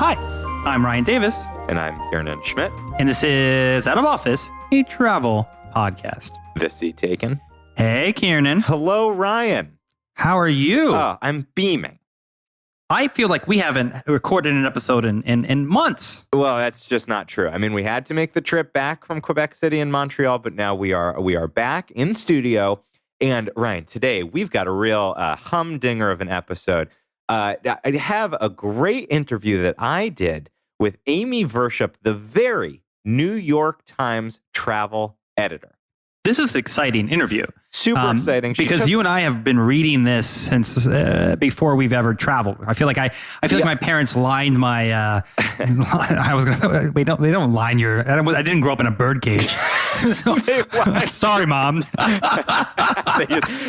Hi, I'm Ryan Davis. And I'm Kiernan Schmidt. And this is Out of Office, a travel podcast. The seat taken. Hey, Kiernan. Hello, Ryan. How are you? I'm beaming. I feel like we haven't recorded an episode in months. Well, that's just not true. I mean, we had to make the trip back from Quebec City and Montreal, but now we are back in studio. And Ryan, today we've got a real humdinger of an episode. I have a great interview that I did with Amy Virshup, the very New York Times travel editor. This is an exciting interview. Super exciting. Because you and I have been reading this since before we've ever traveled. I feel like like my parents lined my. I was gonna. Wait, no, they don't line your. I didn't grow up in a bird cage. So, sorry, Mom.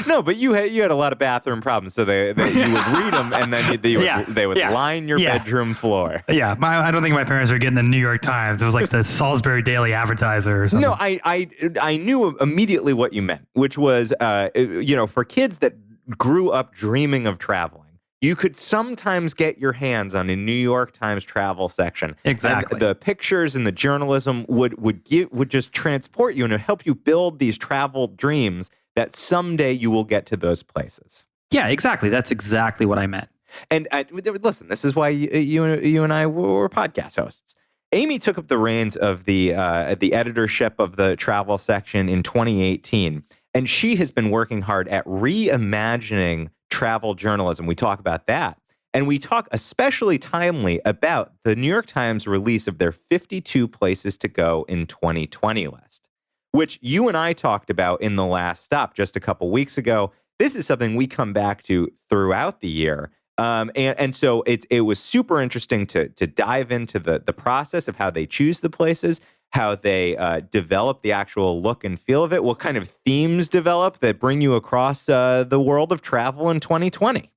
No, but you had a lot of bathroom problems, so you would read them, and then they would line your bedroom floor. Yeah, I don't think my parents were getting the New York Times. It was like the Salisbury Daily Advertiser or something. No, I knew immediately what you meant, which was, for kids that grew up dreaming of traveling, you could sometimes get your hands on a New York Times travel section. Exactly. And the pictures and the journalism would just transport you and help you build these travel dreams that someday you will get to those places. Yeah, exactly. That's exactly what I meant. And listen, this is why you and I were podcast hosts. Amy took up the reins of the editorship of the travel section in 2018, and she has been working hard at reimagining travel journalism. We talk about that. And we talk especially timely about the New York Times release of their 52 places to go in 2020 list, which you and I talked about in the last stop just a couple weeks ago. This is something we come back to throughout the year. And so it was super interesting to dive into the process of how they choose the places, how they develop the actual look and feel of it, what kind of themes develop that bring you across the world of travel in 2020.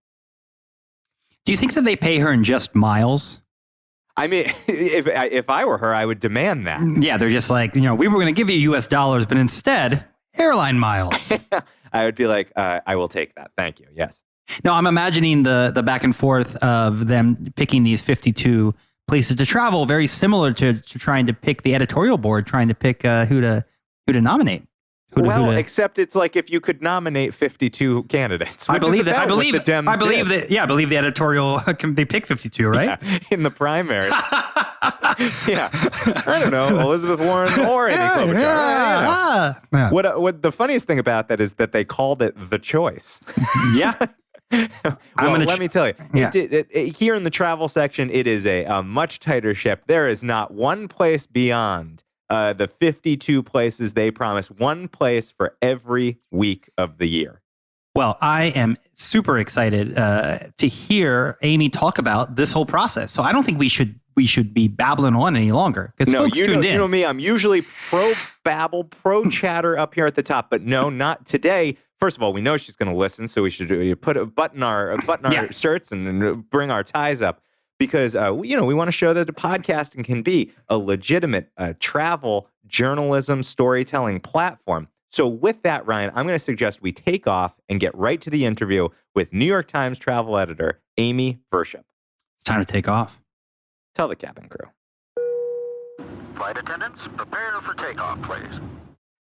Do you think that they pay her in just miles? I mean, if I were her, I would demand that. Yeah, they're just like, we were going to give you US dollars, but instead, airline miles. I would be like, I will take that. Thank you. Yes. No, I'm imagining the back and forth of them picking these 52 places to travel, very similar to trying to pick the editorial board, trying to pick who to nominate. Except it's like if you could nominate 52 candients. I believe the editorial they pick 52, right? Yeah, in the primary. Yeah, I don't know, Elizabeth Warren or Amy Klobuchar. What the funniest thing about that is that they called it the choice. Yeah. Let me tell you, here in the travel section, it is a much tighter ship. There is not one place beyond the 52 places they promise, one place for every week of the year. Well, I am super excited to hear Amy talk about this whole process. So I don't think we should be babbling on any longer. No, you know me. I'm usually pro babble, pro chatter up here at the top, but no, not today. First of all, we know she's going to listen, so we should button our shirts and bring our ties up because we want to show that the podcasting can be a legitimate travel journalism storytelling platform. So with that, Ryan, I'm going to suggest we take off and get right to the interview with New York Times travel editor Amy Virshup. It's time to take off. Tell the cabin crew. Flight attendants, prepare for takeoff, please.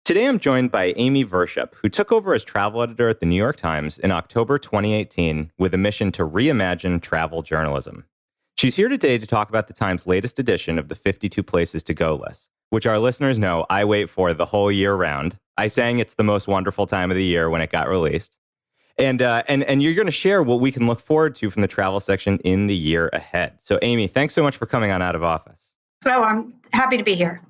Today, I'm joined by Amy Virshup, who took over as travel editor at the New York Times in October 2018 with a mission to reimagine travel journalism. She's here today to talk about the Times' latest edition of the 52 Places to Go list, which our listeners know I wait for the whole year round. I sang it's the most wonderful time of the year when it got released. And you're going to share what we can look forward to from the travel section in the year ahead. So, Amy, thanks so much for coming on Out of Office. Oh, I'm happy to be here.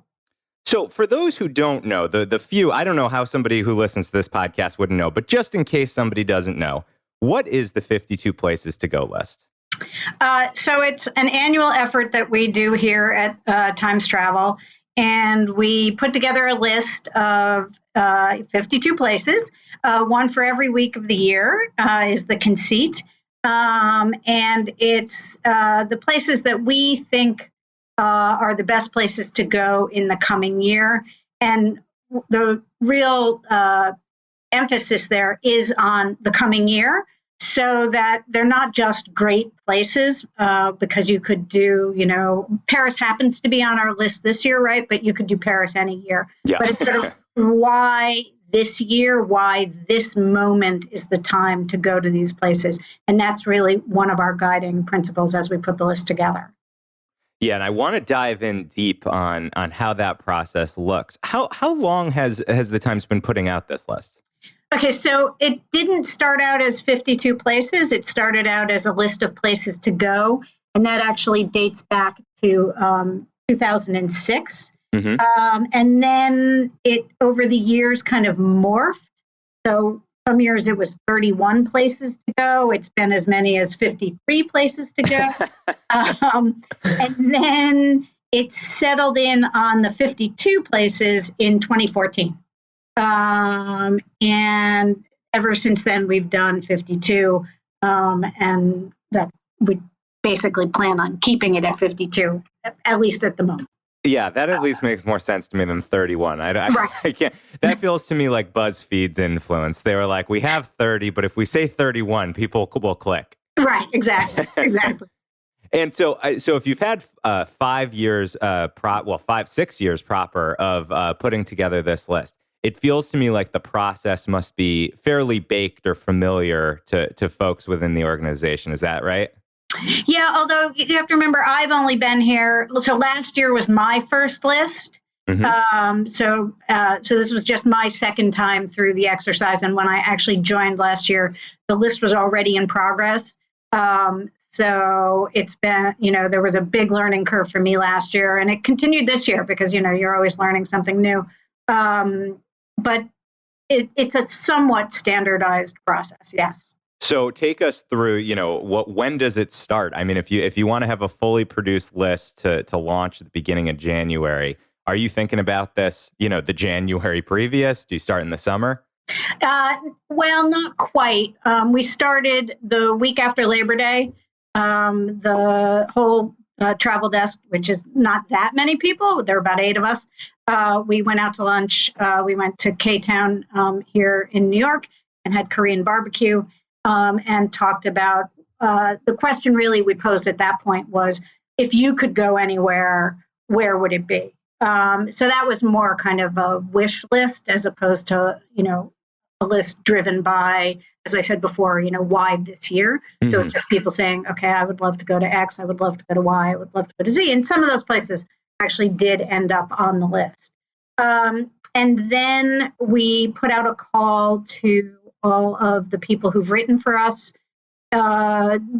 So for those who don't know, the few, I don't know how somebody who listens to this podcast wouldn't know, but just in case somebody doesn't know, what is the 52 Places to Go list? So it's an annual effort that we do here at Times Travel, and we put together a list of 52 places. One for every week of the year is the conceit, and it's the places that we think are the best places to go in the coming year. And the real emphasis there is on the coming year. so that they're not just great places, because you could do, Paris happens to be on our list this year, right? But you could do Paris any year. Yeah. But it's sort of why this year, why this moment is the time to go to these places. And that's really one of our guiding principles as we put the list together. Yeah, and I want to dive in deep on how that process looks. How long has the Times been putting out this list? Okay, so it didn't start out as 52 places. It started out as a list of places to go, and that actually dates back to 2006. And then it, over the years, kind of morphed. So some years it was 31 places to go. It's been as many as 53 places to go. And then it settled in on the 52 places in 2014. And ever since then, we've done 52, and that we basically plan on keeping it at 52, at least at the moment. Yeah, that at least makes more sense to me than 31. I can't. That feels to me like BuzzFeed's influence. They were like, we have 30, but if we say 31, people will click. Right, exactly. And so if you've had 5 years, 6 years proper of putting together this list, it feels to me like the process must be fairly baked or familiar to folks within the organization. Is that right? Yeah, although you have to remember, I've only been here. So last year was my first list. So this was just my second time through the exercise. And when I actually joined last year, the list was already in progress. So it's been, there was a big learning curve for me last year, and it continued this year because, you're always learning something new. But it's a somewhat standardized process. Yes. So take us through, when does it start? I mean, if you want to have a fully produced list to launch at the beginning of January, are you thinking about this, the January previous? Do you start in the summer? Well, not quite. We started the week after Labor Day. The whole travel desk, which is not that many people, there are about 8 of us. We went out to lunch. We went to K-Town here in New York and had Korean barbecue. And talked about the question really we posed at that point was, if you could go anywhere, where would it be? So that was more kind of a wish list as opposed to, a list driven by, as I said before, why this year. So it's just people saying, okay, I would love to go to X, I would love to go to Y, I would love to go to Z. And some of those places actually did end up on the list. And then we put out a call to all of the people who've written for us,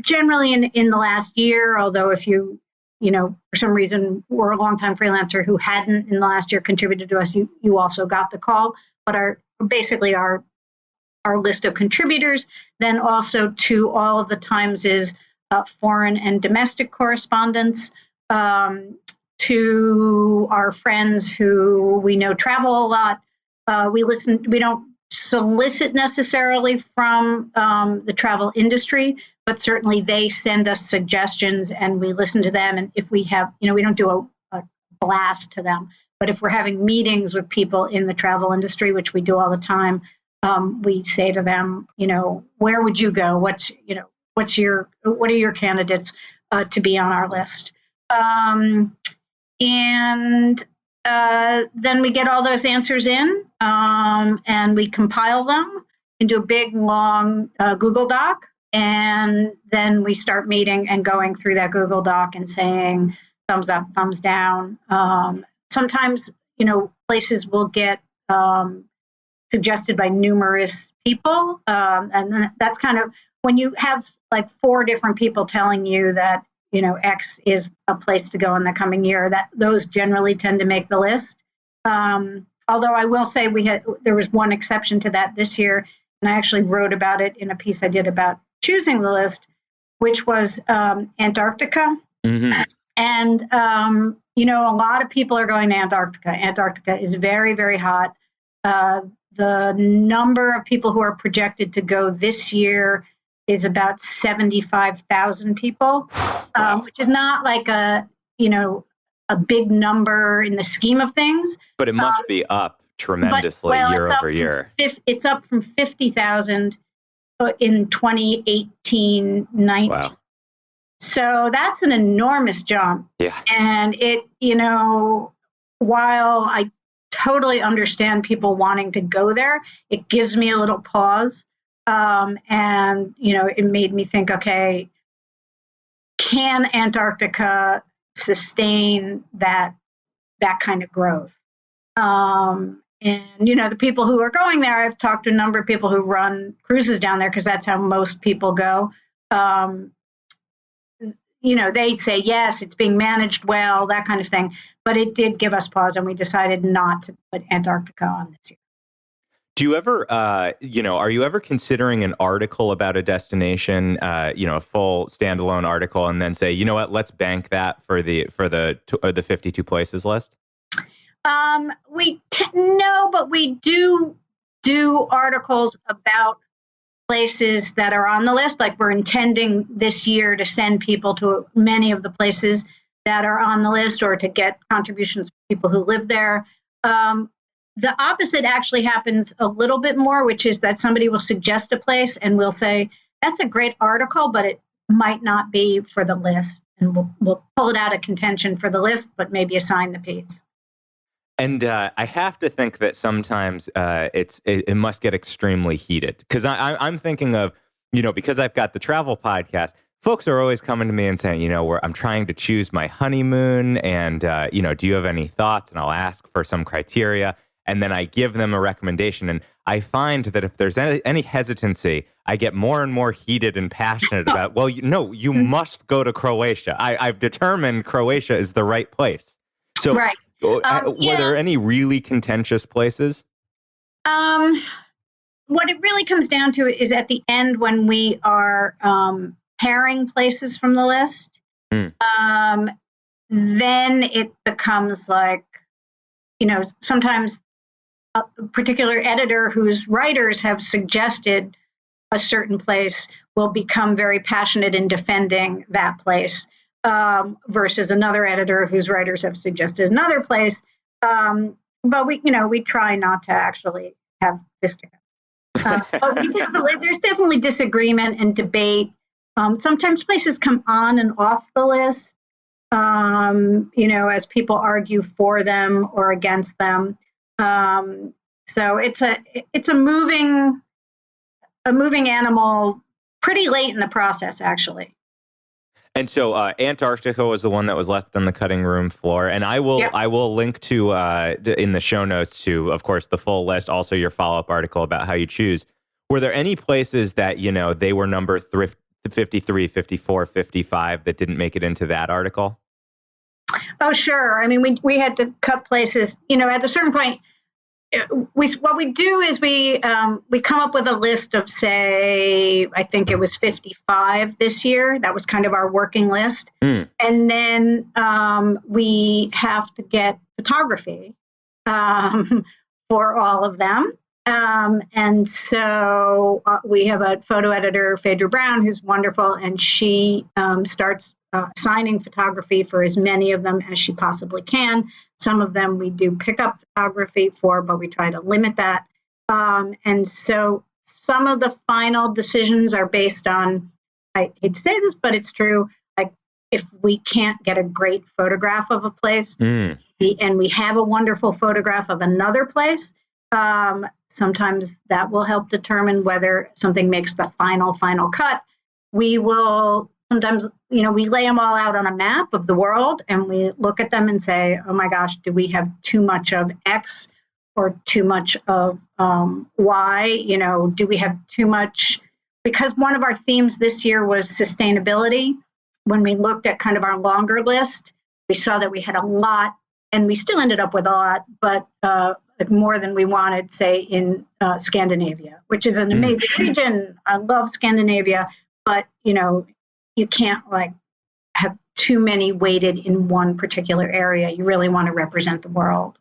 generally in the last year, although if you, for some reason were a longtime freelancer who hadn't in the last year contributed to us, you also got the call. But our list of contributors, then also to all of the Times' foreign and domestic correspondents, to our friends who we know travel a lot. We don't solicit necessarily from the travel industry, but certainly they send us suggestions and we listen to them. And if we have, we don't do a blast to them, but if we're having meetings with people in the travel industry, which we do all the time, we say to them, where would you go? What are your candidates to be on our list? And then we get all those answers in, and we compile them into a big, long Google Doc. And then we start meeting and going through that Google Doc and saying thumbs up, thumbs down. Sometimes, places will get suggested by numerous people. And then that's kind of when you have like 4 different people telling you that, X is a place to go in the coming year, that those generally tend to make the list. Although I will say there was one exception to that this year, and I actually wrote about it in a piece I did about choosing the list, which was Antarctica. And, a lot of people are going to Antarctica. Antarctica is very, very hot. The number of people who are projected to go this year is about 75,000 people, which is not like a big number in the scheme of things. But it must be up tremendously year over year. It's up from 50,000 in 2018, 19. Wow. So that's an enormous jump. Yeah. And it, while I totally understand people wanting to go there, it gives me a little pause. And, it made me think, okay, can Antarctica sustain that kind of growth? And, the people who are going there, I've talked to a number of people who run cruises down there because that's how most people go. They say, yes, it's being managed well, that kind of thing. But it did give us pause, and we decided not to put Antarctica on this year. Do you ever, are you ever considering an article about a destination, a full standalone article, and then say, you know what, let's bank that for the 52 places list? No, but we do articles about places that are on the list. Like we're intending this year to send people to many of the places that are on the list, or to get contributions from people who live there. The opposite actually happens a little bit more, which is that somebody will suggest a place and we'll say, that's a great article, but it might not be for the list. And we'll pull it out of contention for the list, but maybe assign the piece. And I have to think that sometimes it must get extremely heated, because I'm thinking of, because I've got the travel podcast, folks are always coming to me and saying, I'm trying to choose my honeymoon, and do you have any thoughts? And I'll ask for some criteria, and then I give them a recommendation. And I find that if there's any hesitancy, I get more and more heated and passionate about, well, you must go to Croatia. I've determined Croatia is the right place. So. Right. Were there any really contentious places? What it really comes down to is at the end when we are pairing places from the list, then it becomes like, sometimes a particular editor whose writers have suggested a certain place will become very passionate in defending that place. Versus another editor whose writers have suggested another place. But we try not to actually have fisticuffs. But there's definitely disagreement and debate. Sometimes places come on and off the list, as people argue for them or against them. So it's a moving animal pretty late in the process, actually. And so Antarctica was the one that was left on the cutting room floor. And I will link to in the show notes to, of course, the full list, also your follow-up article about how you choose. Were there any places that, they were number 53, 54, 55 that didn't make it into that article? Oh, sure. I mean, we had to cut places, at a certain point. What we do is we come up with a list of, say, I think it was 55 this year. That was kind of our working list. And then we have to get photography for all of them. And so we have a photo editor, Phaedra Brown, who's wonderful, and she starts signing photography for as many of them as she possibly can. Some of them we do pick up photography for, but we try to limit that. And so some of the final decisions are based on, I hate to say this, but it's true, like if we can't get a great photograph of a place and we have a wonderful photograph of another place, sometimes that will help determine whether something makes the final cut. We will sometimes, we lay them all out on a map of the world and we look at them and say, oh my gosh, do we have too much of X or too much of Y? Do we have too much? Because one of our themes this year was sustainability. When we looked at kind of our longer list, we saw that we had a lot, and we still ended up with a lot, but more than we wanted, say, in Scandinavia, which is an amazing region. I love Scandinavia, but, you can't have too many weighted in one particular area. You really want to represent the world.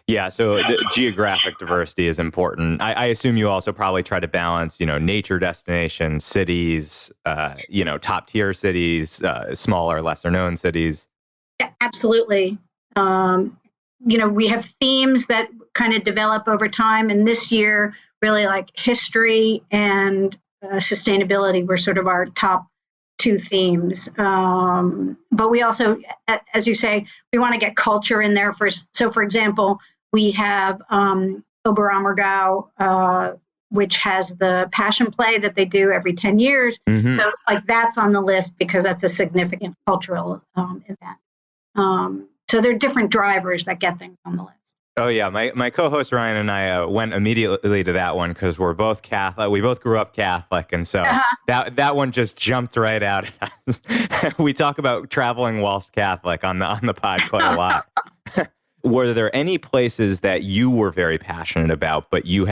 Yeah, so the geographic diversity is important. I assume you also probably try to balance, nature destinations, cities, top tier cities, smaller, lesser known cities. Yeah, absolutely. We have themes that kind of develop over time. And this year really like history and sustainability were sort of our top two themes. But we also, as you say, we want to get culture in there first. So, for example, we have Oberammergau, which has the passion play that they do every 10 years. Mm-hmm. So like that's on the list because that's a significant cultural event. So there are different drivers that get things on the list. Oh, yeah. My co-host Ryan and I went immediately to that one because we're both Catholic. We both grew up Catholic. And so that one just jumped right out. We talk about traveling whilst Catholic on the pod quite a lot. Were there any places that you were very passionate about, but you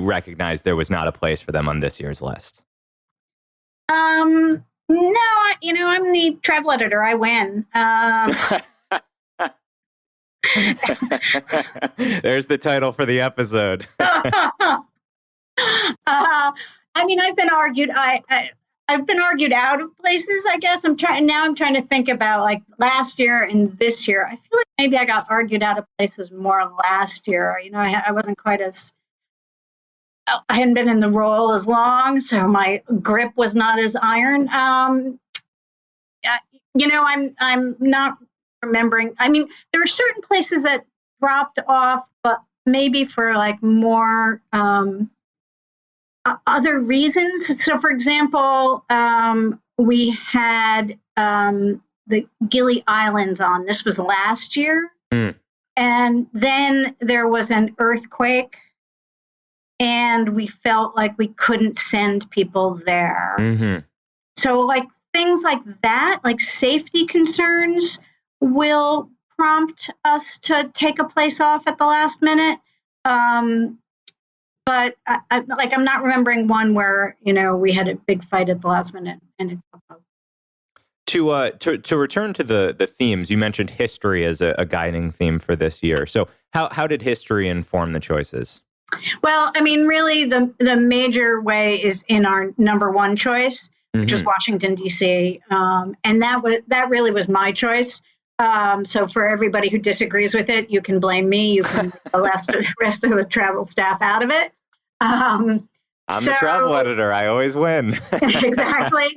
recognized there was not a place for them on this year's list? No, I'm the travel editor. I win. There's the title for the episode. I've been argued. I've been argued out of places, I guess. I'm trying to think about like last year and this year. I feel like maybe I got argued out of places more last year. I wasn't quite as, I hadn't been in the role as long, so my grip was not as iron. I'm not remembering. There are certain places that dropped off, but maybe for like more other reasons. So, for example, we had the Gili Islands on. This was last year. And then there was an earthquake, and we felt like we couldn't send people there. Mm-hmm. So, like things like that, like safety concerns, will prompt us to take a place off at the last minute. But I'm not remembering one where, we had a big fight at the last minute and it popped up. To return to the themes, you mentioned history as a guiding theme for this year. So how did history inform the choices? Well, really the major way is in our number one choice, which is Washington, D.C. And that really was my choice. So for everybody who disagrees with it, you can blame me. You can leave the rest of the travel staff out of it. I'm the travel editor. I always win. Exactly.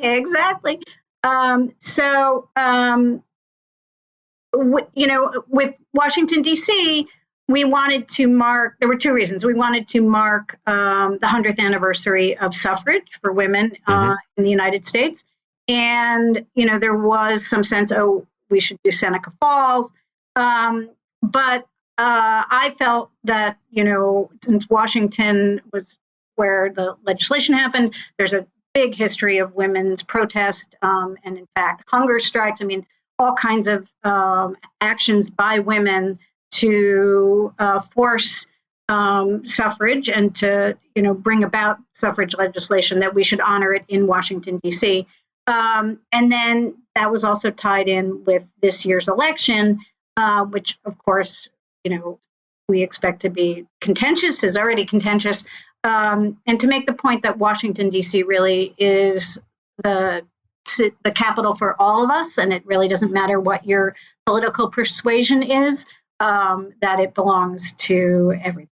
With Washington, D.C., we wanted to mark, there were two reasons. We wanted to mark the 100th anniversary of suffrage for women in the United States. And, there was some sense, we should do Seneca Falls. But I felt that, since Washington was where the legislation happened, there's a big history of women's protest and, in fact, hunger strikes. All kinds of actions by women to force suffrage and to, bring about suffrage legislation, that we should honor it in Washington, D.C. And then that was also tied in with this year's election, which, of course, we expect to be contentious, is already contentious. And to make the point that Washington, D.C. really is the capital for all of us, and it really doesn't matter what your political persuasion is, that it belongs to everybody.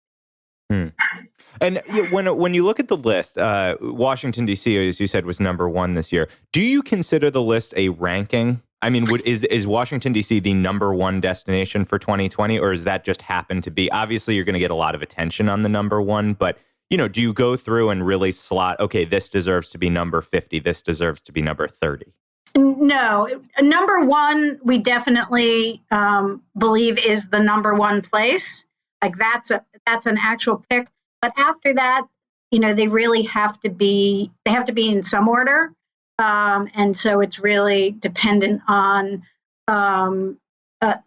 And when you look at the list, Washington, D.C., as you said, was number one this year. Do you consider the list a ranking? Is Washington, D.C. the number one destination for 2020, or does that just happen to be? Obviously, you're going to get a lot of attention on the number one, but do you go through and really slot, okay, this deserves to be number 50, this deserves to be number 30? No. Number one, we definitely believe is the number one place. Like that's an actual pick. But after that, they really have to be in some order. And so it's really dependent on, a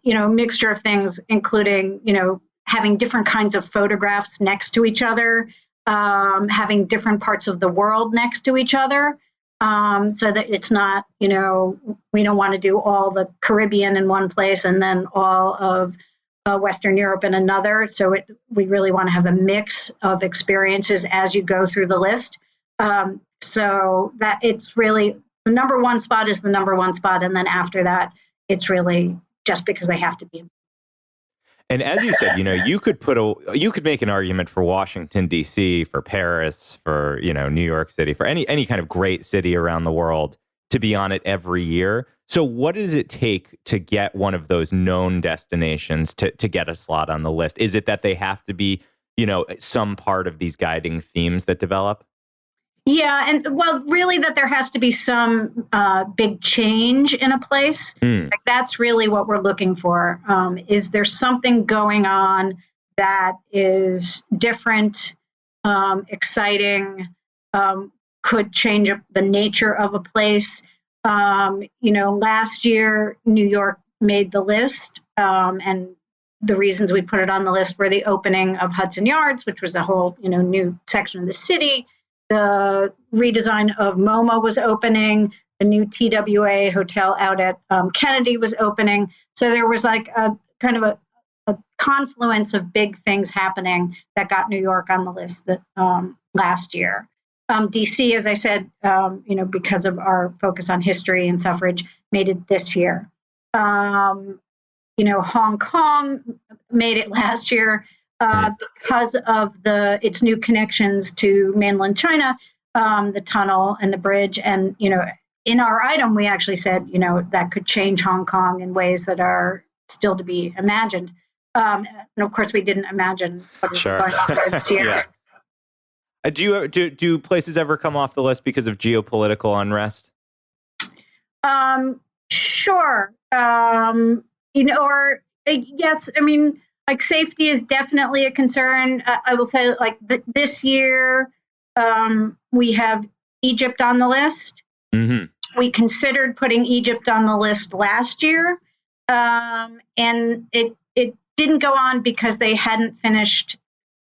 mixture of things, including, having different kinds of photographs next to each other, having different parts of the world next to each other, so that it's not, we don't want to do all the Caribbean in one place and then all of Western Europe in another. So we really want to have a mix of experiences as you go through the list. So that it's really the number one spot is the number one spot. And then after that, it's really just because they have to be. And as you said, you could make an argument for Washington, D.C., for Paris, for, New York City, for any kind of great city around the world to be on it every year. So what does it take to get one of those known destinations to get a slot on the list? Is it that they have to be, some part of these guiding themes that develop? Yeah, and well, really, that there has to be some big change in a place. Like that's really what we're looking for. Is there something going on that is different, exciting, could change the nature of a place? Last year, New York made the list, and the reasons we put it on the list were the opening of Hudson Yards, which was a whole, new section of the city. The redesign of MoMA was opening. The new TWA hotel out at Kennedy was opening. So there was like a kind of a confluence of big things happening that got New York on the list last year. DC, as I said, because of our focus on history and suffrage, made it this year. Hong Kong made it last year. Because of its new connections to mainland China, the tunnel and the bridge. And, in our item, we actually said, that could change Hong Kong in ways that are still to be imagined. And of course, we didn't imagine what is going on there this year. Yeah. Do places ever come off the list because of geopolitical unrest? Sure. Yes, I mean, like safety is definitely a concern. I will say, like this year, we have Egypt on the list. Mm-hmm. We considered putting Egypt on the list last year, and it didn't go on because they hadn't finished.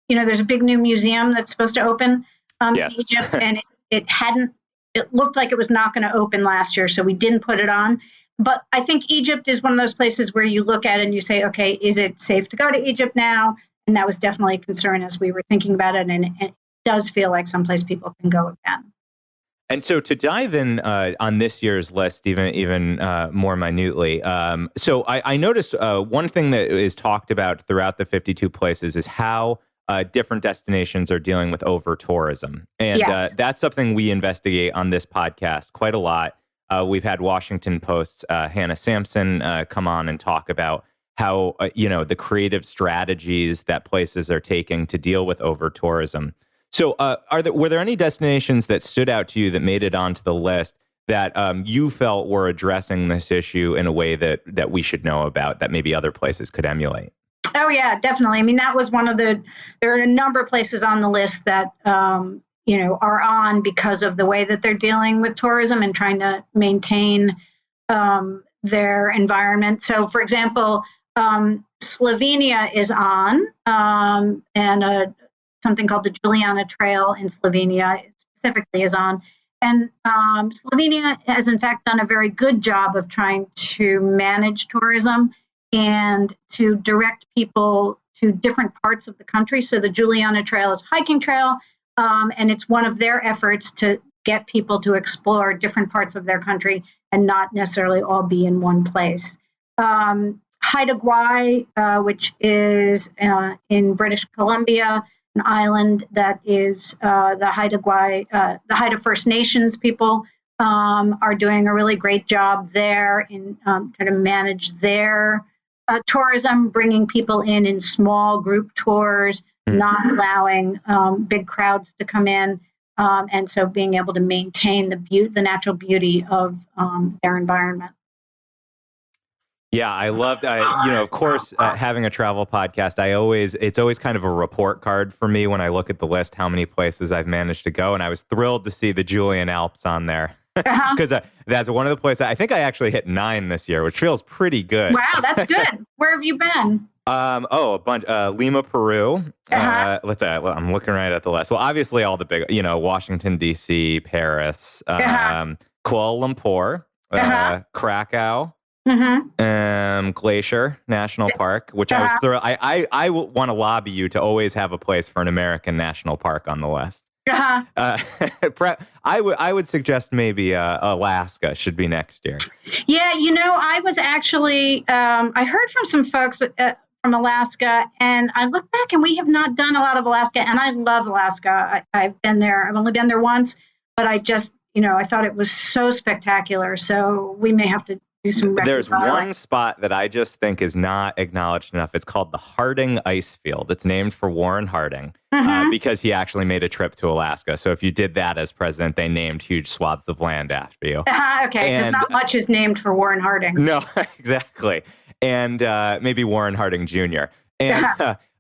There's a big new museum that's supposed to open in Egypt, and it hadn't. It looked like it was not going to open last year, so we didn't put it on. But I think Egypt is one of those places where you look at it and you say, okay, is it safe to go to Egypt now? And that was definitely a concern as we were thinking about it. And it does feel like someplace people can go again. And so to dive in on this year's list, even more minutely, so I noticed one thing that is talked about throughout the 52 places is how different destinations are dealing with over-tourism. And that's something we investigate on this podcast quite a lot. We've had Washington Post's Hannah Sampson come on and talk about how, the creative strategies that places are taking to deal with over-tourism. So were there any destinations that stood out to you that made it onto the list that you felt were addressing this issue in a way that we should know about, that maybe other places could emulate? Oh, yeah, definitely. I mean, that was there are a number of places on the list that are on because of the way that they're dealing with tourism and trying to maintain their environment. So, for example, Slovenia is on, and something called the Juliana Trail in Slovenia specifically is on. And Slovenia has, in fact, done a very good job of trying to manage tourism and to direct people to different parts of the country. So the Juliana Trail is a hiking trail. And it's one of their efforts to get people to explore different parts of their country and not necessarily all be in one place. Haida Gwaii, which is in British Columbia, an island that is the Haida First Nations people are doing a really great job there in trying to manage their tourism, bringing people in small group tours, not allowing big crowds to come in, and so being able to maintain the natural beauty of their environment. Yeah, I loved, of course, having a travel podcast, it's always kind of a report card for me when I look at the list, how many places I've managed to go. And I was thrilled to see the Julian Alps on there. Because that's one of the places, I think I actually hit 9 this year, which feels pretty good. Wow, that's good. Where have you been? A bunch. Lima, Peru. I'm looking right at the list. Well, obviously all the big, Washington, D.C., Paris, Kuala Lumpur, Krakow, Glacier National Park, which I was thrilled. I want to lobby you to always have a place for an American national park on the list. I would suggest maybe Alaska should be next year. Yeah, I was actually I heard from some folks from Alaska, and I look back and we have not done a lot of Alaska, and I love Alaska. I've been there. I've only been there once, but I just, I thought it was so spectacular. So we may have to do some There's reconciling. one spot that I just think is not acknowledged enough. It's called the Harding Ice Field. It's named for Warren Harding because he actually made a trip to Alaska. So if you did that as president, they named huge swaths of land after you. Okay, because not much is named for Warren Harding. No, exactly. And maybe Warren Harding Jr. And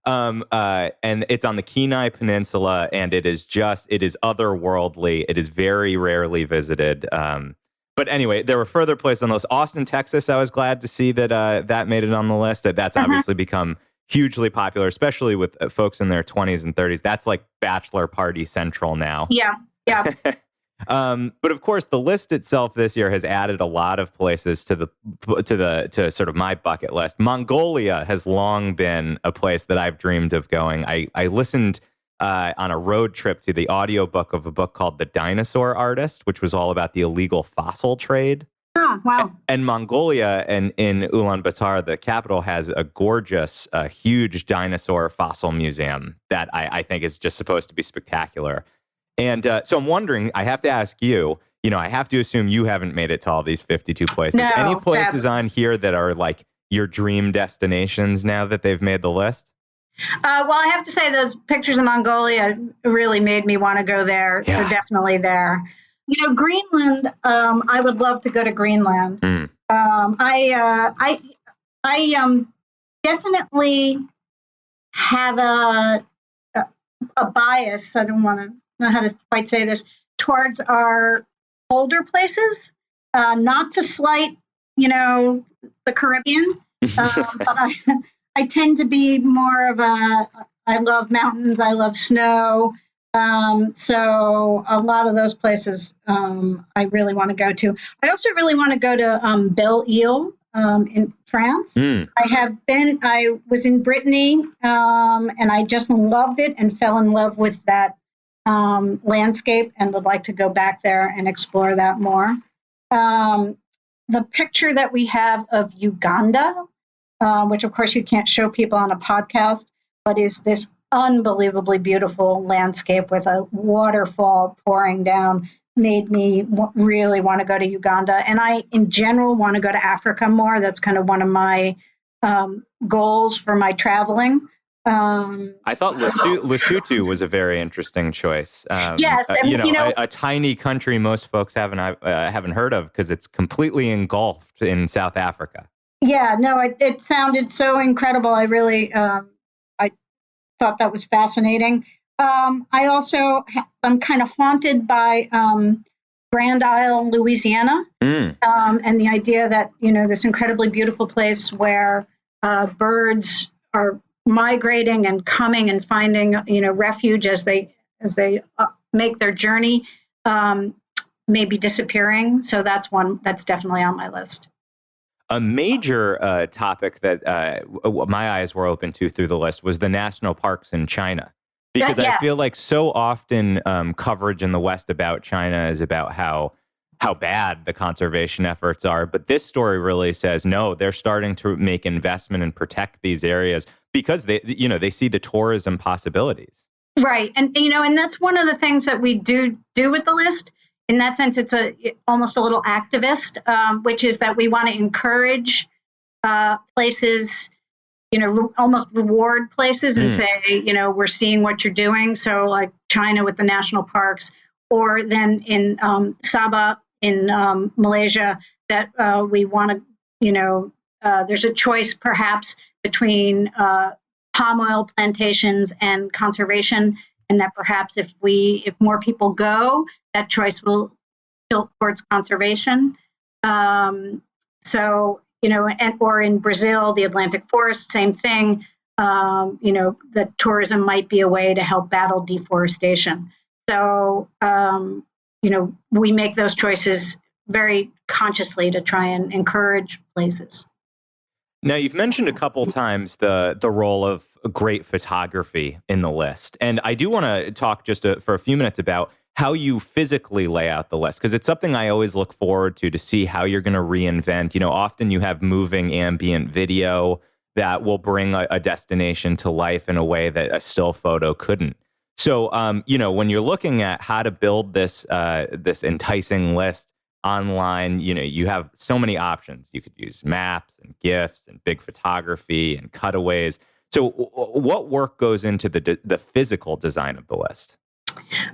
and it's on the Kenai Peninsula, and it is otherworldly. It is very rarely visited. But anyway, there were further places on the list. Austin, Texas, I was glad to see that that made it on the list. That's obviously become hugely popular, especially with folks in their 20s and 30s. That's like bachelor party central now. Yeah. But of course, the list itself this year has added a lot of places to sort of my bucket list. Mongolia has long been a place that I've dreamed of going. I listened on a road trip to the audiobook of a book called The Dinosaur Artist, which was all about the illegal fossil trade. Oh, wow. And Mongolia and in Ulaanbaatar, the capital, has a gorgeous, huge dinosaur fossil museum that I think is just supposed to be spectacular. And so I'm wondering, I have to ask you, I have to assume you haven't made it to all these 52 places. No, any places sadly. on here that are like your dream destinations now that they've made the list? Well, I have to say those pictures of Mongolia really made me want to go there. Yeah. So definitely there. Greenland. I would love to go to Greenland. I definitely have a bias. I don't want to know how to quite say this, towards our older places. Not to slight, the Caribbean, but I tend to be more of I love mountains. I love snow. So a lot of those places I really want to go to. I also really want to go to Belle Ile in France. I was in Brittany and I just loved it and fell in love with that landscape and would like to go back there and explore that more. The picture that we have of Uganda, which of course you can't show people on a podcast, but is this unbelievably beautiful landscape with a waterfall pouring down, made me really want to go to Uganda. And I, in general, want to go to Africa more. That's kind of one of my goals for my traveling. I thought Lesotho was a very interesting choice. Yes, and a tiny country most folks haven't heard of because it's completely engulfed in South Africa. Yeah, no, it sounded so incredible. I really, I thought that was fascinating. I also, I'm kind of haunted by Grand Isle, Louisiana, and the idea that, this incredibly beautiful place where birds are migrating and coming and finding, refuge as they make their journey, may be disappearing. So that's one that's definitely on my list. A major topic that my eyes were open to through the list was the national parks in China. Because Yes. I feel like so often coverage in the West about China is about how bad the conservation efforts are. But this story really says, no, they're starting to make investment and protect these areas because they see the tourism possibilities. Right. And, and that's one of the things that we do with the list. In that sense, it's almost a little activist, which is that we want to encourage places, almost reward places and say, we're seeing what you're doing. So like China with the national parks, or then in Sabah in Malaysia, that we want to, there's a choice perhaps between palm oil plantations and conservation. And that perhaps if more people go, that choice will tilt towards conservation. Or in Brazil, the Atlantic forest, same thing. That tourism might be a way to help battle deforestation. So, we make those choices very consciously to try and encourage places. Now, you've mentioned a couple times the role of great photography in the list. And I do want to talk just for a few minutes about how you physically lay out the list, because it's something I always look forward to see how you're going to reinvent. Often you have moving ambient video. that will bring a destination to life in a way that a still photo couldn't. So, when you're looking at how to build this enticing list online, you have so many options. You could use maps and GIFs and big photography and cutaways. So what work goes into the physical design of the list?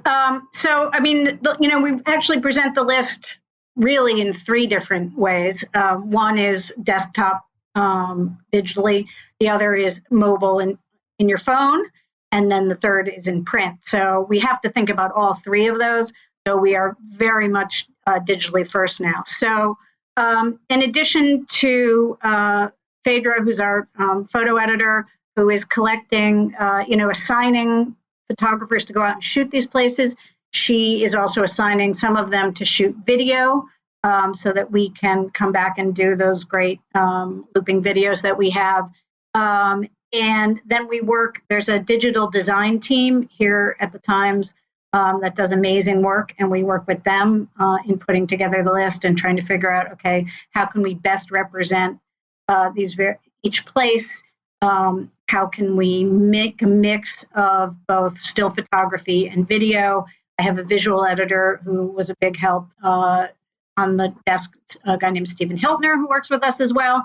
We actually present the list really in three different ways. One is desktop digitally. The other is mobile and in your phone. And then the third is in print. So we have to think about all three of those. So we are very much digitally first now. So in addition to Phaedra, who's our photo editor, who is collecting, assigning photographers to go out and shoot these places, she is also assigning some of them to shoot video so that we can come back and do those great looping videos that we have. And then there's a digital design team here at the Times that does amazing work, and we work with them in putting together the list and trying to figure out, okay, how can we best represent each place? How can we make a mix of both still photography and video? I have a visual editor who was a big help on the desk, a guy named Stephen Hiltner, who works with us as well.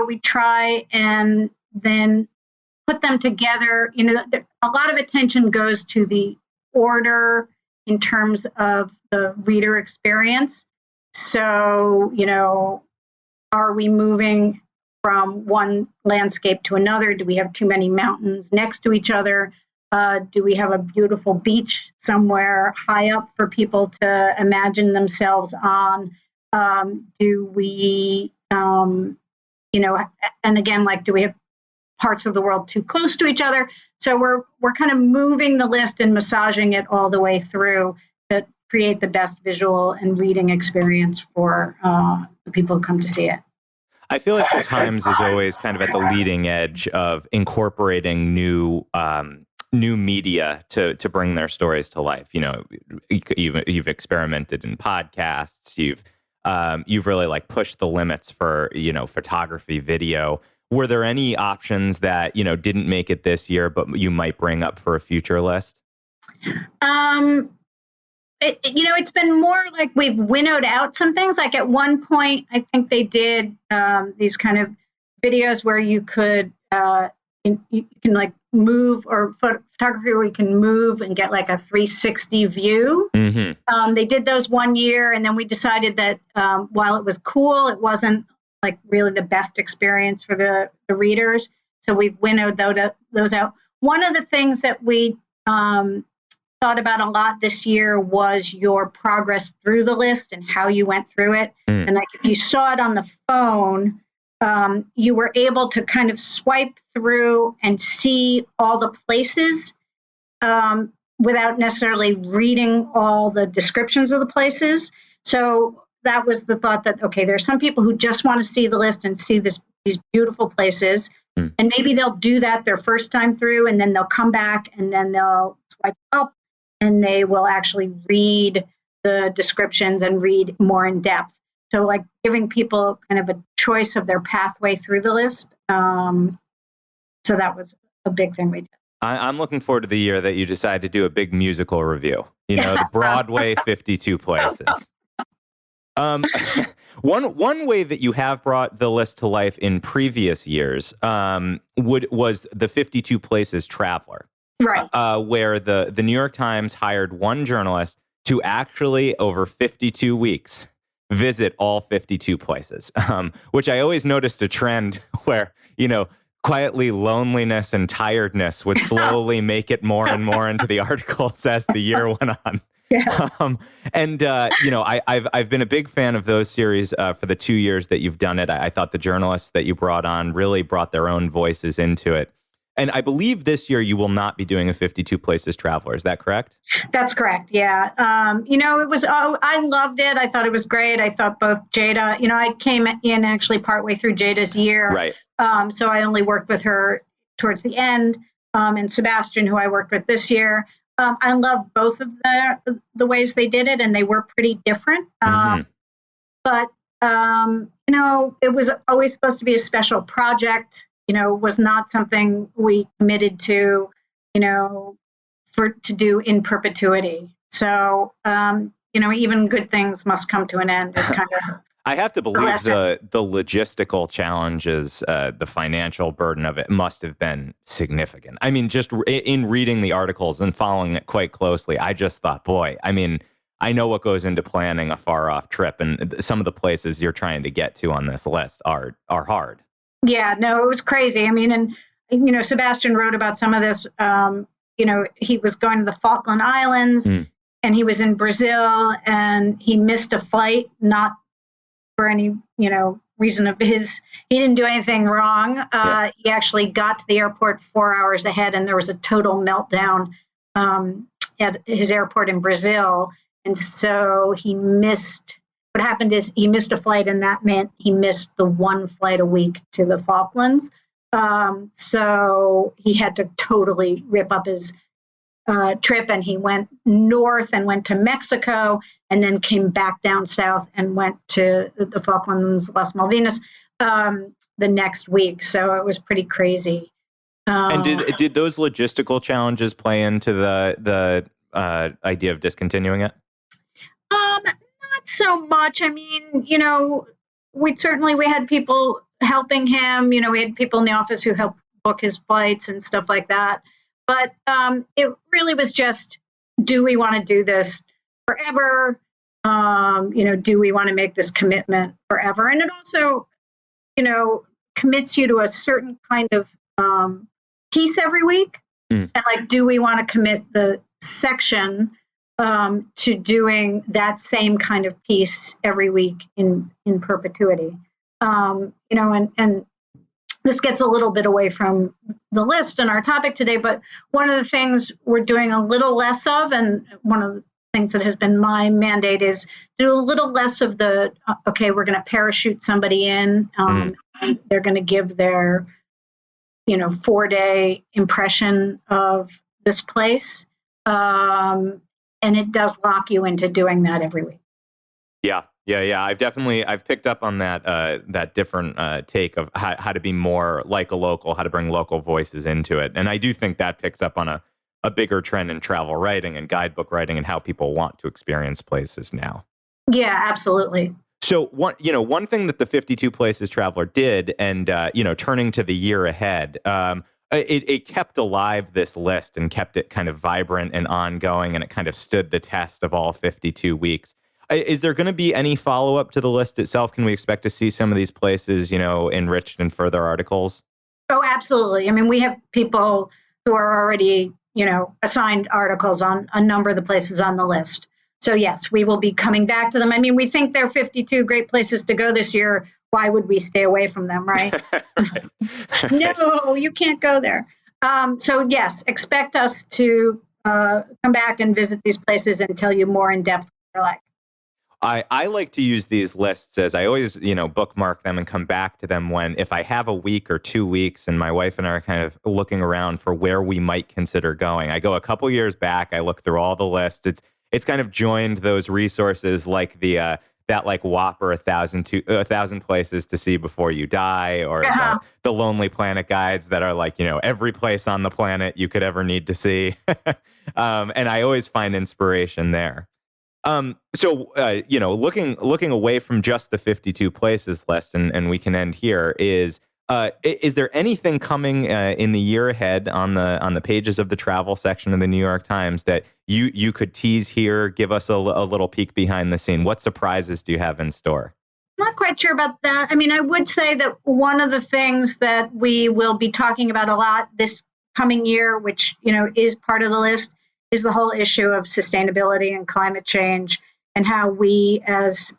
We try and then put them together. A lot of attention goes to the order in terms of the reader experience. So, are we moving from one landscape to another? Do we have too many mountains next to each other? Do we have a beautiful beach somewhere high up for people to imagine themselves on? Do we, and again, do we have parts of the world too close to each other? So we're kind of moving the list and massaging it all the way through to create the best visual and reading experience for the people who come to see it. I feel like the Times is always kind of at the leading edge of incorporating new media to bring their stories to life. You've experimented in podcasts. You've really pushed the limits for photography, video. Were there any options that didn't make it this year, but you might bring up for a future list? It's been more like we've winnowed out some things. Like at one point, I think they did these kind of videos where you could you can move, or photography where you can move and get a 360 view. Mm-hmm. They did those one year, and then we decided that while it was cool, it wasn't really the best experience for the readers. So we've winnowed those out. One of the things that we thought about a lot this year was your progress through the list and how you went through it. And if you saw it on the phone, you were able to kind of swipe through and see all the places without necessarily reading all the descriptions of the places. So that was the thought that, okay, there's some people who just want to see the list and see these beautiful places. And maybe they'll do that their first time through, and then they'll come back and then they'll swipe up and they will actually read the descriptions and read more in depth. So giving people kind of a choice of their pathway through the list. So that was a big thing we did. I'm looking forward to the year that you decide to do a big musical review. The Broadway 52 places. One way that you have brought the list to life in previous years was the 52 Places Traveler. Right. Where the New York Times hired one journalist to actually, over 52 weeks, visit all 52 places, which I always noticed a trend where, quietly loneliness and tiredness would slowly make it more and more into the articles as the year went on. Yeah. I've been a big fan of those series for the 2 years that you've done it. I thought the journalists that you brought on really brought their own voices into it. And I believe this year you will not be doing a 52 Places Traveler. Is that correct? That's correct. Yeah. It was, I loved it. I thought it was great. I thought both Jada, I came in actually partway through Jada's year. Right. So I only worked with her towards the end, and Sebastian, who I worked with this year. I love both of the ways they did it, and they were pretty different. But It was always supposed to be a special project, was not something we committed to, to do in perpetuity. So, even good things must come to an end is kind of. I have to believe the logistical challenges, the financial burden of it must have been significant. I mean, just in reading the articles and following it quite closely, I just thought, boy, I mean, I know what goes into planning a far off trip, and some of the places you're trying to get to on this list are hard. Yeah, no, it was crazy. I mean, and Sebastian wrote about some of this. He was going to the Falkland Islands, and he was in Brazil, and he missed a flight, not for any, reason of his. He didn't do anything wrong. He actually got to the airport 4 hours ahead, and there was a total meltdown at his airport in Brazil. And so he missed. What happened is he missed a flight, and that meant he missed the one flight a week to the Falklands. So he had to totally rip up his trip, and he went north and went to Mexico, and then came back down south and went to the Falklands, Las Malvinas, the next week. So it was pretty crazy. And did those logistical challenges play into the idea of discontinuing it? Not so much. I mean, we had people helping him. We had people in the office who helped book his flights and stuff like that. But it really was just, do we want to do this forever? Do we want to make this commitment forever? And it also, commits you to a certain kind of piece every week. And do we want to commit the section to doing that same kind of piece every week in perpetuity? And this gets a little bit away from the list and our topic today, but one of the things we're doing a little less of, and one of the things that has been my mandate, is do a little less of the, we're going to parachute somebody in, and they're going to give their, 4-day impression of this place. And it does lock you into doing that every week. Yeah. I've picked up on that different take of how to be more like a local, how to bring local voices into it. And I do think that picks up on a bigger trend in travel writing and guidebook writing and how people want to experience places now. Yeah, absolutely. So one thing that the 52 Places Traveler did, and turning to the year ahead, it kept alive this list and kept it kind of vibrant and ongoing, and it kind of stood the test of all 52 weeks. Is there going to be any follow-up to the list itself? Can we expect to see some of these places, enriched in further articles? Oh, absolutely. I mean, we have people who are already, assigned articles on a number of the places on the list. So yes, we will be coming back to them. I mean, we think there are 52 great places to go this year. Why would we stay away from them, right? Right. No, you can't go there. So yes, expect us to come back and visit these places and tell you more in depth what they're like. I like to use these lists as I always, bookmark them and come back to them if I have a week or 2 weeks and my wife and I are kind of looking around for where we might consider going. I go a couple years back. I look through all the lists. It's kind of joined those resources like that Whopper 1,000 places to see before you die, or the Lonely Planet guides that are like, every place on the planet you could ever need to see. And I always find inspiration there. So looking away from just the 52 places list, and we can end here, is there anything coming in the year ahead on the pages of the travel section of the New York Times that you could tease here, give us a little peek behind the scene? What surprises do you have in store? I'm not quite sure about that. I mean, I would say that one of the things that we will be talking about a lot this coming year, which, is part of the list, is the whole issue of sustainability and climate change, and how we as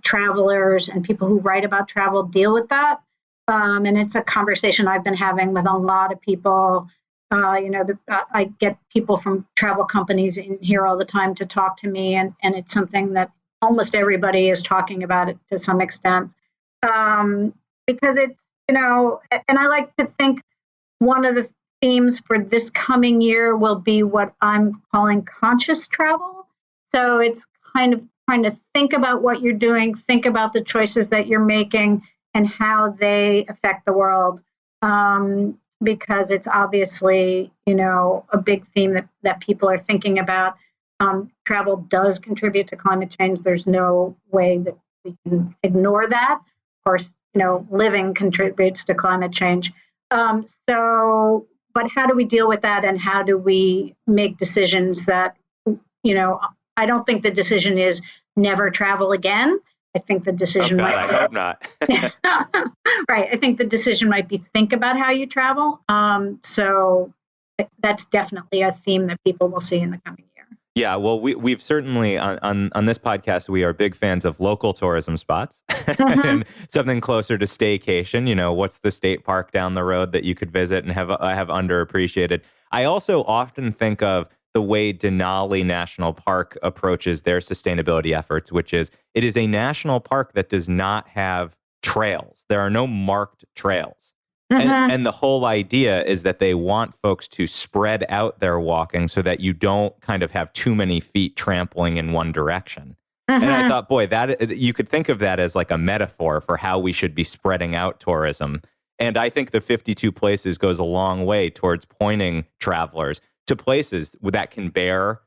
travelers and people who write about travel deal with that. And it's a conversation I've been having with a lot of people. I get people from travel companies in here all the time to talk to me, and it's something that almost everybody is talking about it to some extent. Because it's, and I like to think one of the themes for this coming year will be what I'm calling conscious travel. So it's kind of trying to think about what you're doing, think about the choices that you're making and how they affect the world. Because it's obviously, a big theme that people are thinking about. Travel does contribute to climate change. There's no way that we can ignore that. Of course, living contributes to climate change. But how do we deal with that, and how do we make decisions that, I don't think the decision is never travel again. I think the decision I hope not. Right. I think the decision might be think about how you travel. So that's definitely a theme that people will see in the coming year. Yeah, well, we've certainly on this podcast, we are big fans of local tourism spots and something closer to staycation. What's the state park down the road that you could visit and have underappreciated? I also often think of the way Denali National Park approaches their sustainability efforts, which is it is a national park that does not have trails. There are no marked trails. And the whole idea is that they want folks to spread out their walking so that you don't kind of have too many feet trampling in one direction. And I thought, boy, that you could think of that as like a metaphor for how we should be spreading out tourism. And I think the 52 places goes a long way towards pointing travelers to places that can bear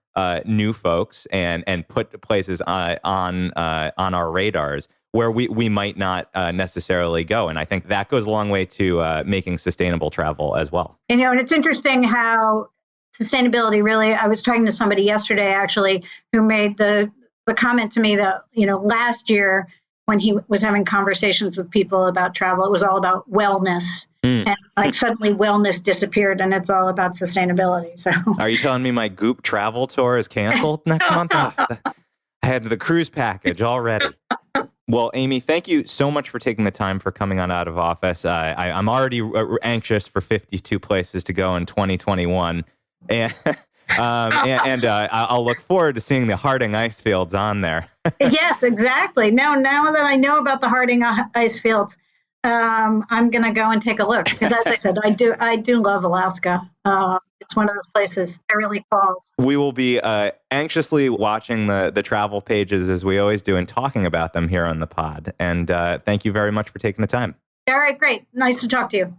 new folks and put places on our radars where we might not necessarily go. And I think that goes a long way to making sustainable travel as well. And it's interesting how sustainability really, I was talking to somebody yesterday, actually, who made the comment to me that, last year when he was having conversations with people about travel, it was all about wellness. And like suddenly wellness disappeared and it's all about sustainability. So are you telling me my Goop travel tour is canceled next month? I had the cruise package already. Well, Amy, thank you so much for taking the time for coming on Out of Office. I'm already anxious for 52 places to go in 2021. And I'll look forward to seeing the Harding ice fields on there. Yes, exactly. Now that I know about the Harding ice fields, I'm going to go and take a look. Because as I said, I do love Alaska. It's one of those places that really calls. We will be anxiously watching the travel pages as we always do and talking about them here on the pod. And thank you very much for taking the time. All right, great. Nice to talk to you.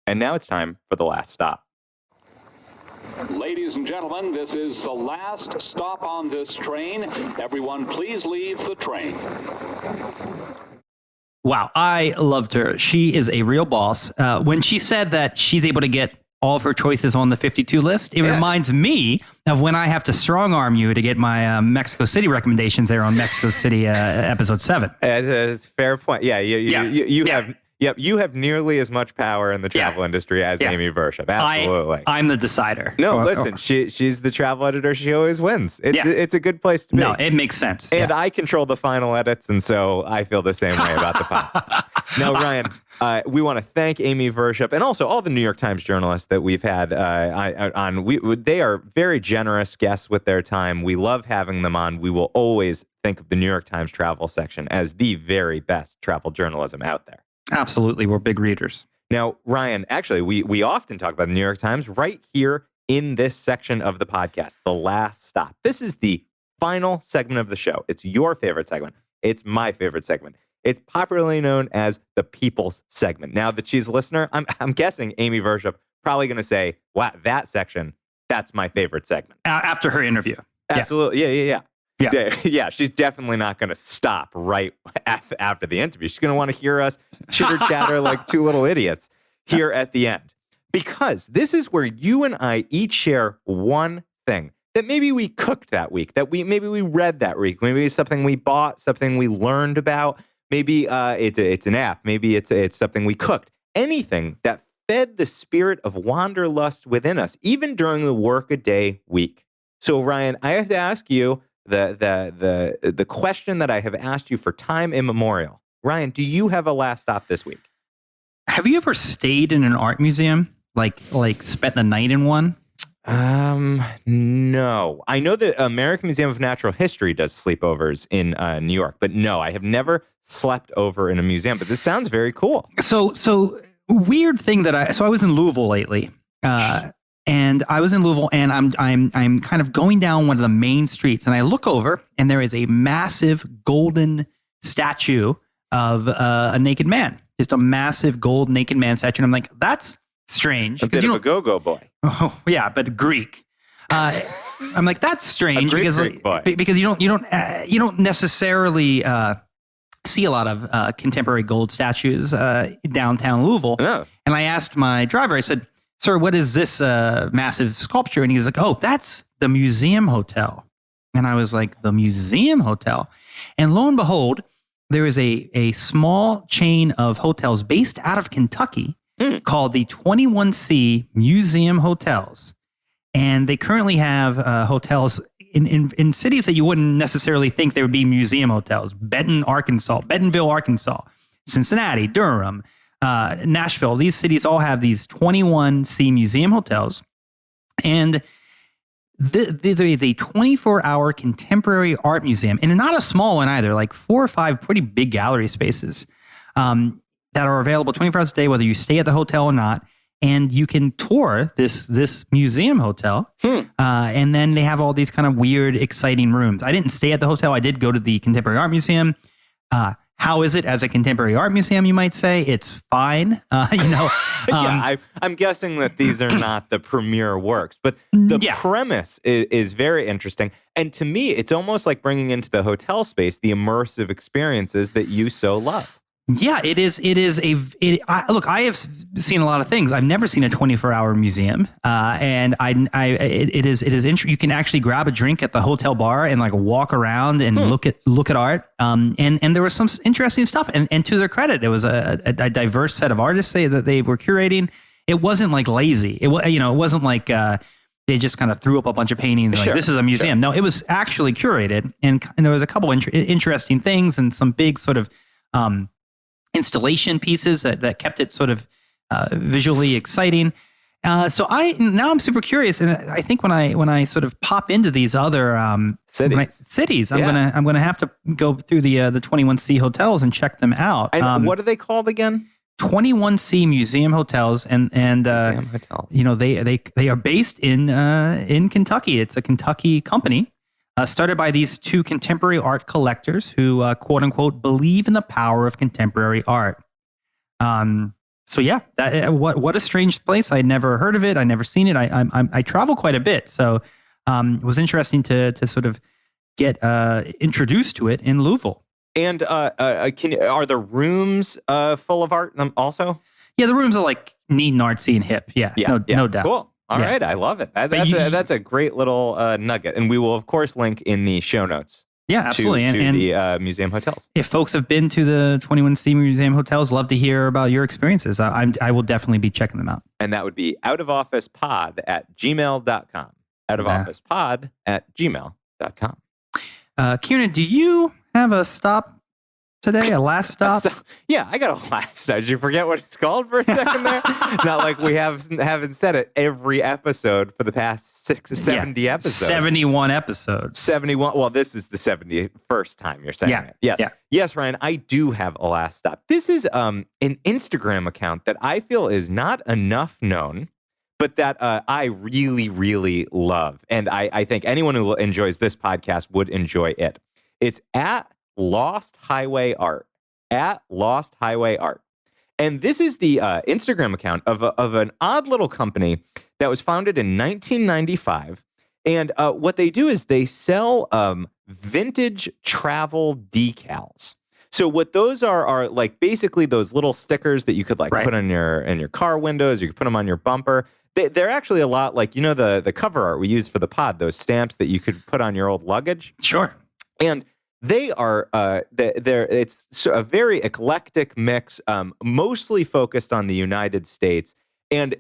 And now it's time for the last stop. Ladies and gentlemen, this is the last stop on this train. Everyone, please leave the train. Wow, I loved her. She is a real boss. When she said that she's able to get all of her choices on the 52 list, it reminds me of when I have to strong arm you to get my Mexico City recommendations there on Mexico City episode 7. It's a fair point. Yeah, you have nearly as much power in the travel industry as Amy Virshup. Absolutely. I'm the decider. No, listen, she's the travel editor. She always wins. It's a good place to be. No, it makes sense. And I control the final edits, and so I feel the same way about the pod. Now, Ryan, we want to thank Amy Virshup and also all the New York Times journalists that we've had on. They are very generous guests with their time. We love having them on. We will always think of the New York Times travel section as the very best travel journalism out there. Absolutely. We're big readers. Now, Ryan, actually, we often talk about the New York Times right here in this section of the podcast, The Last Stop. This is the final segment of the show. It's your favorite segment. It's my favorite segment. It's popularly known as the People's segment. Now that she's a listener, I'm guessing Amy Virshup probably going to say, wow, that section, that's my favorite segment. After her interview. Absolutely. Yeah, she's definitely not going to stop right after the interview. She's going to want to hear us chitter-chatter like two little idiots here at the end. Because this is where you and I each share one thing that maybe we cooked that week, that maybe we read that week, maybe it's something we bought, something we learned about, maybe it's an app, maybe it's something we cooked. Anything that fed the spirit of wanderlust within us, even during the work-a-day week. So, Ryan, I have to ask you the question that I have asked you for time immemorial. Ryan, do you have a last stop this week? Have you ever stayed in an art museum? Like spent the night in one? No. I know the American Museum of Natural History does sleepovers in New York, but no, I have never slept over in a museum. But this sounds very cool. So weird thing I was in Louisville lately. And I was in Louisville, and I'm kind of going down one of the main streets, and I look over, and there is a massive golden statue of a naked man, just a massive gold naked man statue. And I'm like, that's strange. A bit of a go-go boy. Oh yeah, but Greek. I'm like, that's strange because you don't necessarily see a lot of contemporary gold statues downtown Louisville. No. And I asked my driver, I said, "Sir, what is this massive sculpture?" And he's like, "Oh, that's the Museum Hotel." And I was like, "The Museum Hotel?" And lo and behold, there is a small chain of hotels based out of Kentucky called the 21C Museum Hotels. And they currently have hotels in cities that you wouldn't necessarily think there would be museum hotels. Bentonville, Arkansas, Cincinnati, Durham, Nashville. These cities all have these 21C museum hotels. And there is a 24-hour contemporary art museum, and not a small one either, like 4 or 5 pretty big gallery spaces that are available 24 hours a day, whether you stay at the hotel or not. And you can tour this museum hotel. And then they have all these kind of weird, exciting rooms. I didn't stay at the hotel. I did go to the Contemporary Art Museum. How is it as a contemporary art museum, you might say? It's fine. Yeah, I'm guessing that these are not the premier works, but the premise is very interesting. And to me, it's almost like bringing into the hotel space the immersive experiences that you so love. Yeah, it is. Look, I have seen a lot of things. I've never seen a 24-hour museum, and it is. You can actually grab a drink at the hotel bar and like walk around and look at art. And there was some interesting stuff. And to their credit, it was a diverse set of artists that they were curating. It wasn't like lazy. It wasn't like they just kind of threw up a bunch of paintings and like, this is a museum. No, it was actually curated, and there was a couple interesting things and some big sort of installation pieces that kept it sort of visually exciting. So I'm super curious, and I think when I sort of pop into these other cities, I'm gonna have to go through the 21C hotels and check them out. And what are they called again? 21C Museum Hotels, and Museum Hotels. They are based in Kentucky. It's a Kentucky company. Started by these 2 contemporary art collectors who, quote unquote, believe in the power of contemporary art. So yeah, what a strange place. I'd never heard of it. I'd never seen it. I travel quite a bit, so it was interesting to sort of get introduced to it in Louisville. And are the rooms full of art also? Yeah, the rooms are like neat and artsy and hip. Yeah. No doubt. Cool. All right, I love it. That's a great little nugget, and we will of course link in the show notes. Yeah, absolutely. To the museum hotels. If folks have been to the 21C Museum Hotels, love to hear about your experiences. I will definitely be checking them out. And that would be outofofficepod@gmail.com. Outofofficepod@gmail.com. Kiernan, do you have a stop today? A last stop? Yeah, I got a last stop. Did you forget what it's called for a second there? It's not like we haven't said it every episode for the past 70 episodes. 71 episodes. 71. Well, this is the 71st time you're saying it. Yes. Yeah. Yes, Ryan, I do have a last stop. This is an Instagram account that I feel is not enough known, but that I really, really love. And I think anyone who enjoys this podcast would enjoy it. It's at Lost Highway Art, at Lost Highway Art. And this is the Instagram account of an odd little company that was founded in 1995. And what they do is they sell vintage travel decals. So what those are like basically those little stickers that you could like put on your car windows. You could put them on your bumper. They're actually a lot like, the cover art we use for the pod, those stamps that you could put on your old luggage. Sure. And they are, it's a very eclectic mix, mostly focused on the United States. And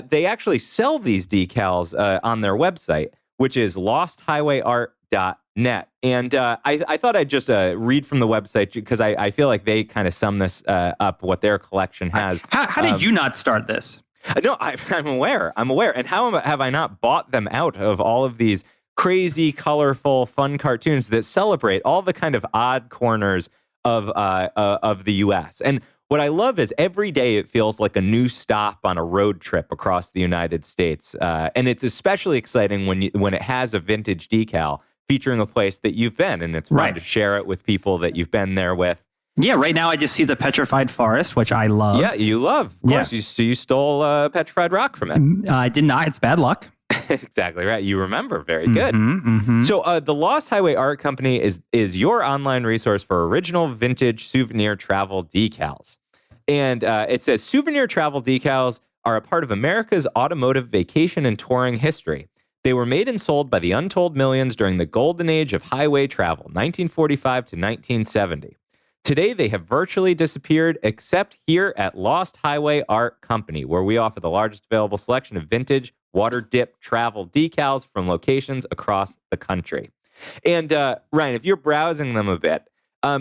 they actually sell these decals on their website, which is losthighwayart.net. And I thought I'd just read from the website because I feel like they kind of sum this up, what their collection has. How did you not start this? No, I'm aware. And how have I not bought them out of all of these crazy, colorful, fun cartoons that celebrate all the kind of odd corners of the U.S. And what I love is every day it feels like a new stop on a road trip across the United States. And it's especially exciting when it has a vintage decal featuring a place that you've been, and it's fun to share it with people that you've been there with. Yeah, right now I just see the Petrified Forest, which I love. Yeah, you love. Of course, you stole Petrified Rock from it. I did not. It's bad luck. Exactly right. You remember. Very good. Mm-hmm. So the Lost Highway Art Company is your online resource for original vintage souvenir travel decals. And it says souvenir travel decals are a part of America's automotive vacation and touring history. They were made and sold by the untold millions during the golden age of highway travel, 1945 to 1970. Today, they have virtually disappeared, except here at Lost Highway Art Company, where we offer the largest available selection of vintage water-dipped travel decals from locations across the country. And Ryan, if you're browsing them a bit,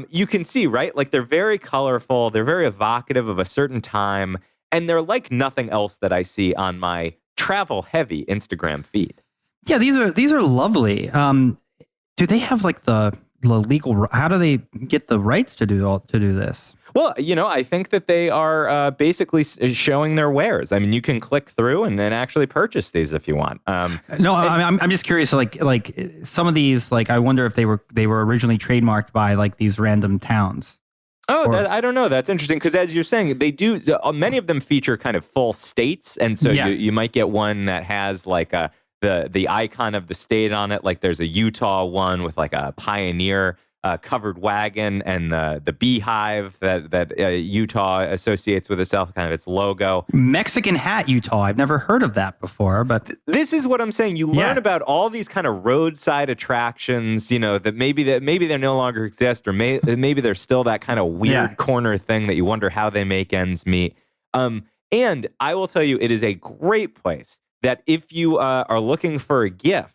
you can see, right? Like they're very colorful, they're very evocative of a certain time, and they're like nothing else that I see on my travel-heavy Instagram feed. Yeah, these are lovely. Do they have like the legal? How do they get the rights to do this? Well, I think that they are basically showing their wares. I mean, you can click through and actually purchase these if you want. I'm just curious. Like some of these, like I wonder if they were originally trademarked by like these random towns. Oh, I don't know. That's interesting because as you're saying, they do. Many of them feature kind of full states, and so you might get one that has like the icon of the state on it. Like there's a Utah one with like a Pioneer covered wagon and the beehive that Utah associates with itself, kind of its logo. Mexican hat Utah. I've never heard of that before, but this is what I'm saying. You learn about all these kind of roadside attractions, that maybe they no longer exist, or maybe there's still that kind of weird corner thing that you wonder how they make ends meet. And I will tell you, it is a great place that if you are looking for a gift,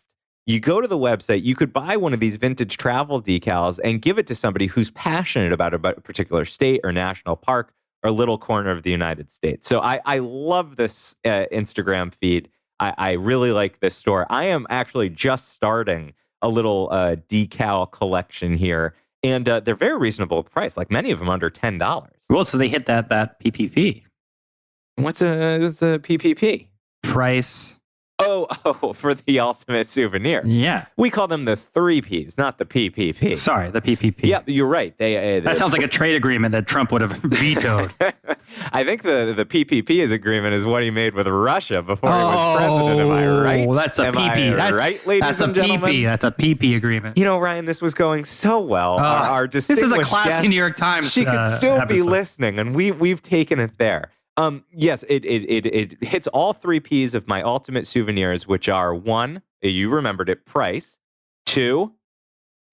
you go to the website, you could buy one of these vintage travel decals and give it to somebody who's passionate about a particular state or national park or little corner of the United States. So I love this Instagram feed. I really like this store. I am actually just starting a little decal collection here, and they're very reasonable price, like many of them under $10. Well, so they hit that PPP. What's a PPP? Price. Oh, for the ultimate souvenir. Yeah. We call them the 3 Ps, not the PPP. Sorry, the PPP. Yeah, you're right. That sounds like a trade agreement that Trump would have vetoed. I think the PPP agreement is what he made with Russia before he was president. Am I right? Oh, that's a PP. That's right, ladies and gentlemen? That's a PP agreement. Ryan, this was going so well. Our this is a classy New York Times. She could still be episode. listening, and we've taken it there. Yes, it hits all 3 Ps of my ultimate souvenirs, which are 1, you remembered it, price. 2,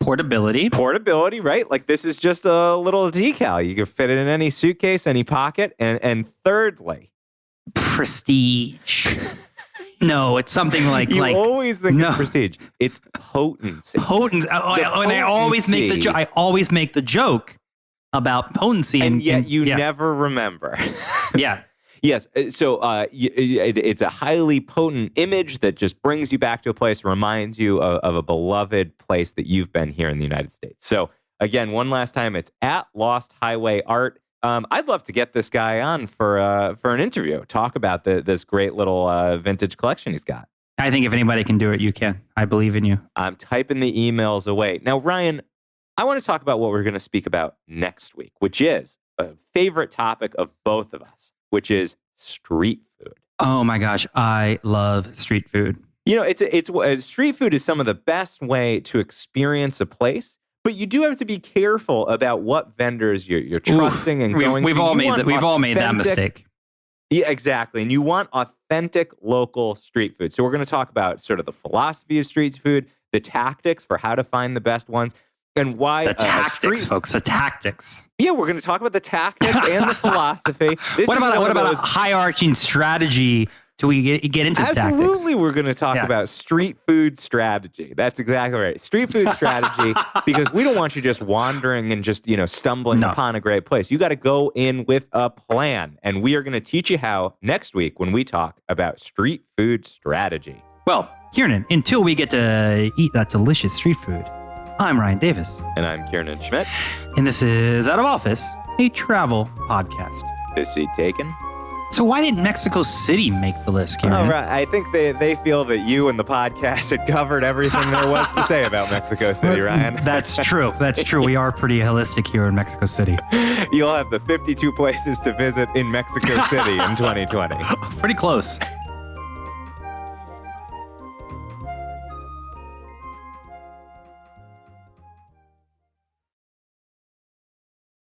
portability, right? Like this is just a little decal. You can fit it in any suitcase, any pocket. And thirdly, prestige. No, it's something like you always think it's prestige. It's potency. Potency. And I always make the joke. I always make the joke about potency, and yet you never remember. Yeah. Yes. So it's a highly potent image that just brings you back to a place, reminds you of a beloved place that you've been here in the United States. So again, one last time, it's at Lost Highway Art. I'd love to get this guy on for an interview, talk about this great little vintage collection he's got. I think if anybody can do it, you can. I believe in you. I'm typing the emails away. Now, Ryan, I want to talk about what we're going to speak about next week, which is a favorite topic of both of us, which is street food. Oh my gosh, I love street food. It's street food is some of the best way to experience a place, but you do have to be careful about what vendors you're trusting and going. We've all made that mistake. Yeah, exactly. And you want authentic local street food. So we're going to talk about sort of the philosophy of street food, the tactics for how to find the best ones. And why the tactics, folks? The tactics. Yeah, we're going to talk about the tactics and the philosophy. What about a high-arching strategy till we get into tactics? Absolutely, we're going to talk about street food strategy. That's exactly right. Street food strategy, because we don't want you just wandering and just stumbling upon a great place. You got to go in with a plan, and we are going to teach you how next week when we talk about street food strategy. Well, Kiernan, until we get to eat that delicious street food, I'm Ryan Davis. And I'm Kiernan Schmidt. And this is Out of Office a travel podcast. This seat taken. So why didn't Mexico City make the list, Kiernan? All right. I think they feel that you and the podcast had covered everything there was to say about Mexico City, Ryan. That's true. That's true. We are pretty holistic here in Mexico City. You'll have the 52 places to visit in Mexico City in 2020. Pretty close.